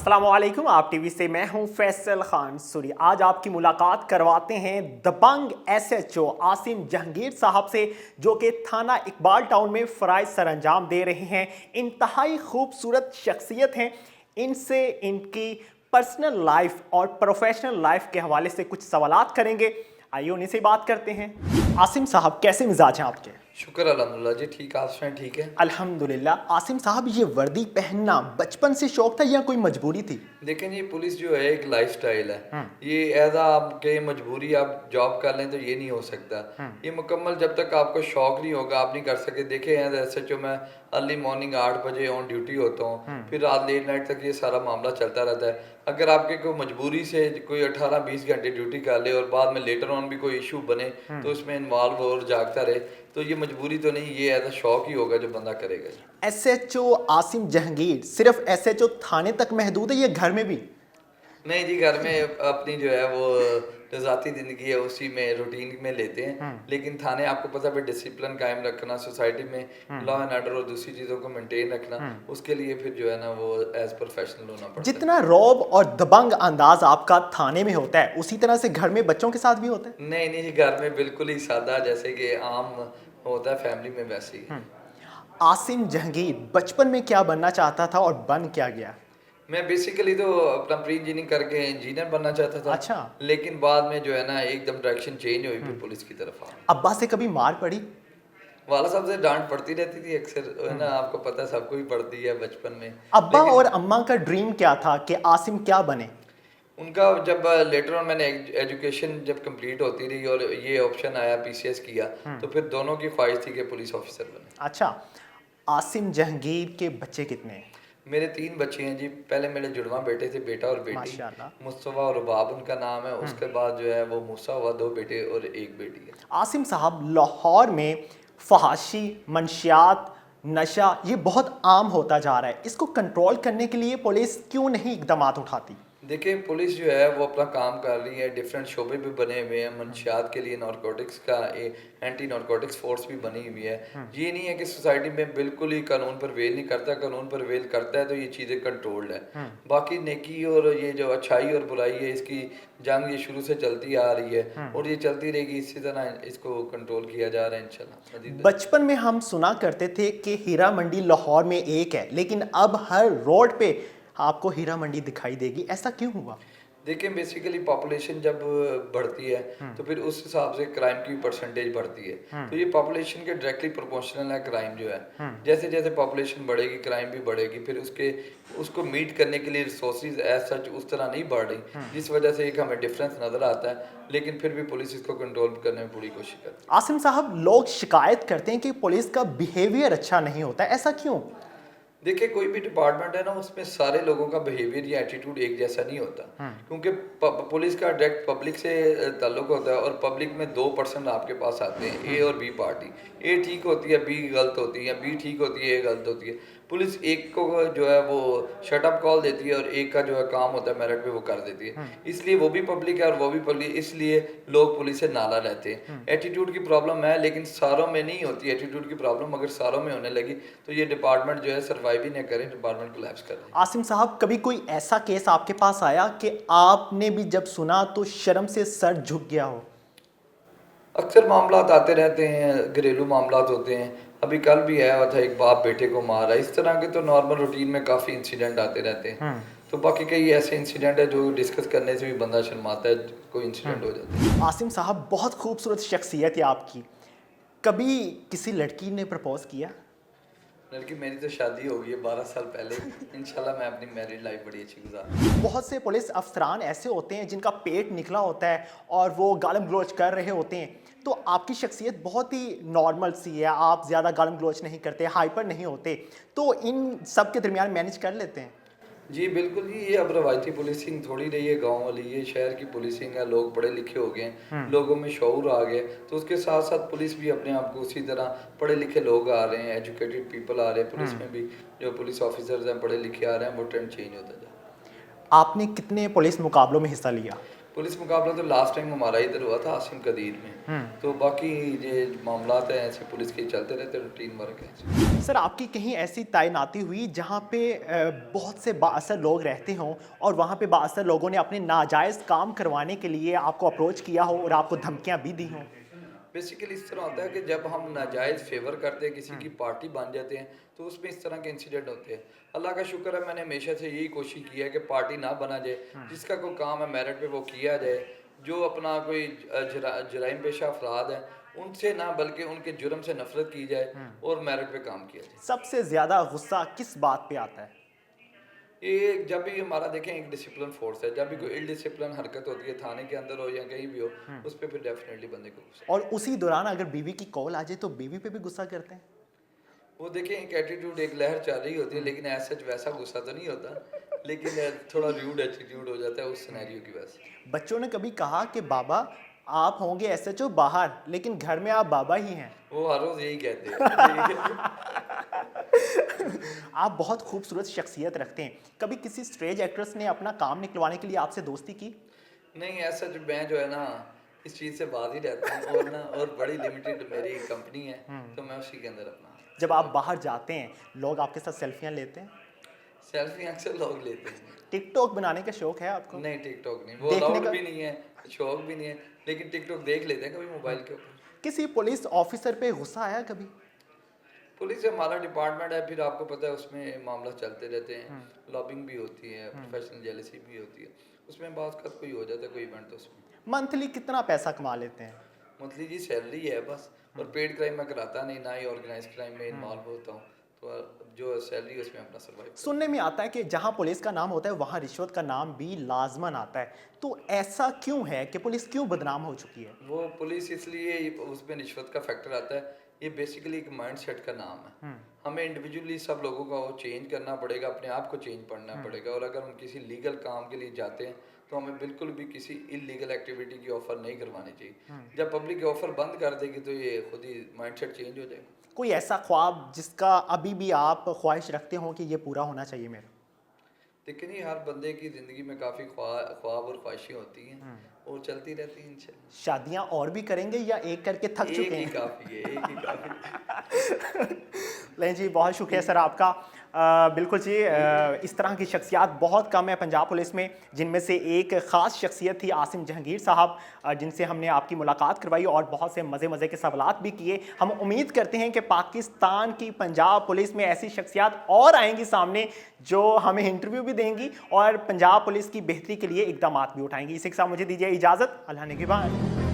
अस्सलामुअलैकुम। आप टीवी से मैं हूं फैसल खान सूरी। आज आपकी मुलाकात करवाते हैं दबंग एसएचओ आसिम जहांगीर साहब से, जो कि थाना इकबाल टाउन में फ़राइज़ सरअंजाम दे रहे हैं। इंतहाई खूबसूरत शख्सियत हैं। इनसे इनकी पर्सनल लाइफ और प्रोफेशनल लाइफ के हवाले से कुछ सवालात करेंगे। आइए उन्हीं से बात करते हैं। आसिम साहब, कैसे मिजाज हैं आपके? शुक्र अल्हम्दुलिल्लाह जी, ठीक। आप सुनाएं, ठीक है? अल्हम्दुलिल्लाह। आसिम साहब, ये वर्दी पहनना बचपन से शौक था या कोई मजबूरी थी? देखें जी, पुलिस जो है एक लाइफस्टाइल है। हम्म। ये एज आपके मजबूरी आप जॉब कर लें तो ये नहीं हो सकता। हम्म। ये मुकम्मल जब तक आपको शौक नहीं होगा आप नहीं कर सकते। देखें एज एसएचओ मैं अर्ली मॉर्निंग 8 बजे ऑन ड्यूटी होता हूँ, फिर रात लेट नाइट तक ये सारा मामला चलता रहता है। अगर आपके कोई मजबूरी से कोई 18-20 घंटे ड्यूटी कर ले और बाद में लेटर ऑन भी कोई इशू बने तो इसमें इन्वॉल्व और जागता रहे, तो ये मजबूरी तो नहीं, ये एज अ शौक ही होगा जो बंदा करेगा। एसएचओ आसिम जहांगीर सिर्फ एसएचओ थाने तक महदूद है या घर में भी? नहीं जी, घर में अपनी जो है वो जो ज़ाती ज़िंदगी है उसी में रूटीन में लेते हैं। लेकिन थाने आपको पता है डिसिप्लिन कायम रखना, सोसाइटी में लॉ एंड ऑर्डर और दूसरी चीज़ों को मेंटेन रखना, उसके लिए फिर जो है ना वो एज प्रोफेशनल होना पड़ता है। जितना रौब और दबंग अंदाज आपका थाने में होता है, उसी तरह से घर में बच्चों के साथ भी होता है? नहीं नहीं जी, घर में बिल्कुल ही सादा, जैसे कि आम होता है फैमिली में, वैसे ही। आसिम जहांगीर बचपन में क्या बनना चाहता था और बन क्या गया? मैं बेसिकली तो अपना प्री इंजीनियरिंग करके इंजीनियर बनना चाहता था। अच्छा। लेकिन बाद में जो है ना एकदम डायरेक्शन चेंज हुई, फिर पुलिस की तरफ आ गया। अब्बा से कभी मार पड़ी? वाला साहब से डांट पड़ती रहती थी अक्सर, है ना, आपको पता है सबको ही पड़ती है बचपन में। अब्बा लेकिन और अम्मा का ड्रीम क्या था कि आसिम क्या बने? उनका जब लेटर ऑन मैंने एजुकेशन जब कंप्लीट होती रही और ये ऑप्शन आया पीसीएस किया, तो फिर दोनों की ख्वाहिश थी कि पुलिस ऑफिसर बने। अच्छा। आसिम जहांगीर के बच्चे कितने हैं? मेरे 3 बच्चे हैं जी। पहले मेरे जुड़वा बेटे थे, बेटा और बेटी। माशाल्लाह। मुस्तफ़ा और रुबाब उनका नाम है। उसके बाद जो है वो मूसा हुआ, 2 बेटे और 1 बेटी है। आसिम साहब, लाहौर में फहाशी, मंशियात, नशा ये बहुत आम होता जा रहा है। इसको कंट्रोल करने के लिए पुलिस क्यों नहीं इकदामात उठाती? देखिए, पुलिस जो है वो अपना काम कर रही है। डिफरेंट शोबे भी बने हुए हैं। मंशियात के लिए नारकोटिक्स का एंटी नारकोटिक्स फोर्स भी बनी हुई है। ये नहीं है कि सोसाइटी में बिल्कुल ही कानून पर वेल नहीं करता। कानून पर वेल करता है तो ये चीज़ें कंट्रोल्ड है। बाकी नेकी और ये जो अच्छाई और बुराई है, इसकी जंग ये शुरू से चलती आ रही है और ये चलती रहेगी। इसी तरह इसको कंट्रोल किया जा रहा है इंशाल्लाह मज़ीद। बचपन में हम सुना करते थे कि हीरा मंडी लाहौर में एक है, लेकिन अब हर रोड पे आपको हीरा मंडी दिखाई देगी। ऐसा क्यों हुआ? देखिए, बेसिकली पॉपुलेशन जब बढ़ती है तो फिर उस हिसाब से क्राइम की परसेंटेज बढ़ती है। तो ये पॉपुलेशन के डायरेक्टली प्रोपोर्शनल है क्राइम जो है। जैसे जैसे पॉपुलेशन बढ़ेगी क्राइम भी बढ़ेगी। फिर उसको मीट करने के लिए रिसोर्सेज एज सच उस तरह नहीं बढ़ रही, जिस वजह से एक हमें डिफरेंस नज़र आता है। लेकिन फिर भी पुलिस इसको कंट्रोल करने में पूरी कोशिश करती है। आसिम साहब, लोग शिकायत करते हैं कि पुलिस का बिहेवियर अच्छा नहीं होता। ऐसा क्यों? देखिए, कोई भी डिपार्टमेंट है ना, उसमें सारे लोगों का बिहेवियर या एटीट्यूड एक जैसा नहीं होता। क्योंकि पुलिस का डायरेक्ट पब्लिक से ताल्लुक होता है और पब्लिक में 2% आपके पास आते हैं, ए और बी पार्टी। ए ठीक होती है, बी गलत होती है, बी ठीक होती है, ए गलत होती है। पुलिस एक को जो है वो शट अप कॉल देती है और एक का जो है काम होता है मेरिट पे वो कर देती है। इसलिए वो भी पब्लिक है और वो भी पब्लिक, इसलिए लोग पुलिस से नाला रहते हैं। एटीट्यूड की प्रॉब्लम है, लेकिन सारों में नहीं होती एटीट्यूड की प्रॉब्लम। अगर सारों में होने लगी तो ये डिपार्टमेंट जो है सर्वाइव ही नहीं करे, डिपार्टमेंट कोलैप्स कर दे। आसिम साहब, कभी कोई ऐसा केस आपके पास आया कि आपने भी जब सुना तो शर्म से सर झुक गया हो? अक्सर मामलात आते रहते हैं, घरेलू मामलात होते हैं। अभी कल भी आया हुआ था, एक बाप बेटे को मारा। इस तरह के तो नॉर्मल रूटीन में काफ़ी इंसिडेंट आते रहते हैं। तो बाकी कई ऐसे इंसिडेंट है जो डिस्कस करने से भी बंदा शर्माता है, कोई इंसिडेंट हो जाता है। आसिम साहब, बहुत खूबसूरत शख्सियत है आपकी। कभी किसी लड़की ने प्रपोज किया? लड़की मेरी तो शादी हो गई है 12 साल पहले। इंशाल्लाह मैं अपनी मैरिड लाइफ बड़ी अच्छी गुजार। बहुत से पुलिस अफसरान ऐसे होते हैं जिनका पेट निकला होता है और वो गालम गलोच कर रहे होते हैं। तो आपकी शख्सियत बहुत ही नॉर्मल सी है। आप ज़्यादा गालम गलोच नहीं करते, हाइपर नहीं होते, तो इन सब के दरमियान मैनेज कर लेते हैं। जी बिल्कुल जी, ये अब रवायती पुलिसिंग थोड़ी रही है गांव वाली, ये शहर की पुलिसिंग है। लोग पढ़े लिखे हो गए हैं, लोगों में शऊर आ गए, तो उसके साथ साथ पुलिस भी अपने आप को उसी तरह, पढ़े लिखे लोग आ रहे हैं, एजुकेटेड पीपल आ रहे हैं पुलिस में भी। जो पुलिस ऑफिसर्स हैं पढ़े लिखे आ रहे हैं, वो ट्रेंड चेंज होता जा रहा है। आपने कितने पुलिस मुकाबलों में हिस्सा लिया? पुलिस मुकाबला तो लास्ट टाइम हमारा इधर हुआ था आसिम कदीर में। तो बाकी ये मामला हैं ऐसे पुलिस के चलते रहते, रूटीन वर्क है। सर आपकी कहीं ऐसी तैनाती हुई जहाँ पे बहुत से बाअसर लोग रहते हों और वहाँ पे बाअसर लोगों ने अपने नाजायज़ काम करवाने के लिए आपको अप्रोच किया हो और आपको धमकियाँ भी दी हों? बेसिकली इस तरह होता है कि जब हम नाजायज़ फेवर करते हैं, किसी की पार्टी बन जाते हैं, तो उसमें इस तरह के इंसिडेंट होते हैं। अल्लाह का शुक्र है मैंने हमेशा से यही कोशिश की है कि पार्टी ना बना जाए, जिसका कोई काम है मेरिट पे वो किया जाए। जो अपना कोई जराइम पेशा अफराद हैं उनसे ना बल्कि उनके जुर्म से नफरत की जाए और मेरिट पे काम किया जाए। सबसे ज़्यादा गुस्सा किस बात पे आता है? ये जब भी हमारा देखें एक डिसिप्लिन फोर्स है, जब भी कोई इल डिसिप्लिन हरकत होती है थाने के अंदर हो या कहीं भी हो, उस पर फिर डेफिनेटली बंदे को गुस्सा। और उसी दौरान अगर बीवी की कॉल आ जाए तो बीवी पे भी गुस्सा करते हैं? वो देखें एक एटीट्यूड, एक लहर चल रही होती है, लेकिन ऐसा वैसा गुस्सा तो नहीं होता, लेकिन थोड़ा रूड एटीट्यूड हो जाता है उस सिनेरियो की वजह से। बच्चों ने कभी कहा कि बाबा आप होंगे एसएचओ बाहर लेकिन घर में आप बाबा ही हैं। वो हर रोज यही कहते हैं। आप बहुत खूबसूरत शख्सियत रखते हैं। कभी किसी स्टेज एक्ट्रेस ने अपना काम निकलवाने के लिए आपसे दोस्ती की? नहीं, ऐसा जो मैं जो है ना इस चीज़ से बात ही रहता हूँ, और ना और बड़ी लिमिटेड मेरी कंपनी है, तो मैं उसी के अंदर अपना। जब आप बाहर जाते हैं लोग आपके साथ सेल्फियां लेते हैं? सेल्फी अक्सर लोग लेते हैं। टिकटॉक बनाने का शौक है आपको? नहीं, टिकटॉक नहीं, वो देखने अलाउड का भी नहीं है, शौक भी नहीं है, लेकिन टिकटॉक देख लेते हैं कभी मोबाइल के ऊपर। किसी पुलिस ऑफिसर पे गुस्सा आया कभी? पुलिस हमारा डिपार्टमेंट है, फिर आपको पता है उसमें मामला चलते रहते हैं, लॉबिंग भी होती है, प्रोफेशनल जेलसी भी होती है, उसमें बात का कोई हो जाता है कोई इवेंट, तो उसमें मंथली कितना पैसा कमा लेते हैं? मंथली जी सैलरी है बस। और पेड क्राइम मैं कराता नहीं, ना ही ऑर्गेनाइज क्राइम में इन्वॉल्व होता हूँ, तो जो सैलरी उसमें अपना सर्वाइव। सुनने में आता है कि जहां पुलिस का नाम होता है वहां रिश्वत का नाम भी लाजमन आता है, तो ऐसा क्यों है कि पुलिस क्यों बदनाम हो चुकी है? वो पुलिस इसलिए उसमें रिश्वत का फैक्टर आता है, ये बेसिकली एक माइंड सेट का नाम है। हमें इंडिविजुअली सब लोगों का वो चेंज करना पड़ेगा, अपने आप को चेंज करना पड़ेगा, और अगर हम किसी लीगल काम के लिए जाते हैं तो हमें बिल्कुल भी किसी इलीगल एक्टिविटी की ऑफर नहीं करवानी चाहिए। जब पब्लिक ऑफर बंद कर देगी तो ये खुद ही माइंड सेट चेंज हो जाएगा। कोई ऐसा ख्वाब जिसका अभी भी आप ख्वाहिश रखते हो कि ये पूरा होना चाहिए मेरा? लेकिन ये हर बंदे की ज़िंदगी में काफ़ी ख्वाब और ख्वाहिशें होती हैं, वो चलती रहती हैं इंशाल्लाह। शादियां और भी करेंगे या एक करके थक एक चुके ही हैं? काफ़ी है, एक ही काफ़ी है। नहीं जी, बहुत शुक्रिया सर आपका। बिल्कुल जी, इस तरह की शख्सियात बहुत कम है पंजाब पुलिस में, जिनमें से एक ख़ास शख्सियत थी आसिम जहांगीर साहब, जिनसे हमने आपकी मुलाकात करवाई और बहुत से मज़े मज़े के सवालात भी किए। हम उम्मीद करते हैं कि पाकिस्तान की पंजाब पुलिस में ऐसी शख्सियात और आएंगी सामने जो हमें इंटरव्यू भी देंगी और पंजाब पुलिस की बेहतरी के लिए इकदाम भी उठाएंगी। इसी के साथ मुझे दीजिए इजाज़त। अल्लाह निगहबान।